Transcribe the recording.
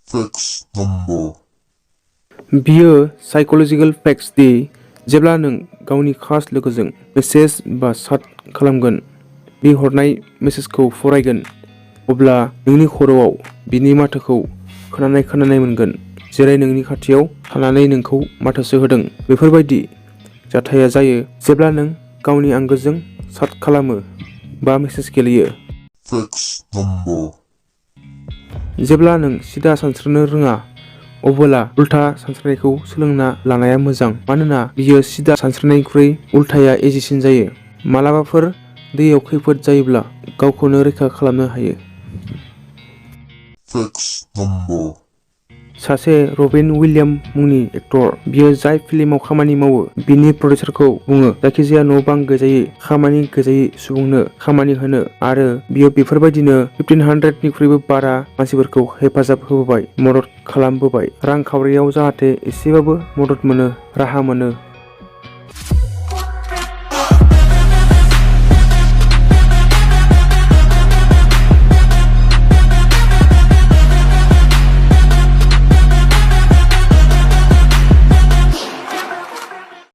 Facts number. बियो psychological facts दि जेब्ला नों गावनि खास लोगोजों मेसेज बा चाट खालामगोन, बि हरनाय मेसेजखौ फरायगोन, अब्ला नोंनि खर'आव बिनि माथोखौ खोनानाय मोनगोन, जेरै नोंनि खाथियाव थानानै नोंखौ माथोसो होदों। बेफोरबायदि जाथाया जायो जेब्ला नों गावनि आंगोजों चाट खालामो बा मेसेज गेलेयो। Facts number. जेब्ला नों सिदा सानस्रिनो रोङा, अब्ला उल्था सानस्रिनायखौ सोलोंना लानाया मोजां, मानोना बियो सिदा सानस्रिनायनिख्रुइ उल्थाया इजिसिन जायो। मालाबाफोर दैयाव खैफोद जायोब्ला गावखौनो रैखा खालामनो हायो। Facts number. सासे रबिन उइलियाम्स मुंनि एक्टर, बियो जाय फिल्माव खामानि मावो बिनि प्रडिउसारखौ बुङो जायखिजाया न'-बां गैजायै, खामानि गैजायै सुबुंनो खामानि होनो, आरो बियो बेफोरबायदिनो 1500 निख्रुइबो बारा मानसिफोरखौ हेफाजाब होबोबाय, मदद खालामबोबाय, रांखावरियाव जाहाथे एसेबाबो मदद मोनो, राहा मोनो,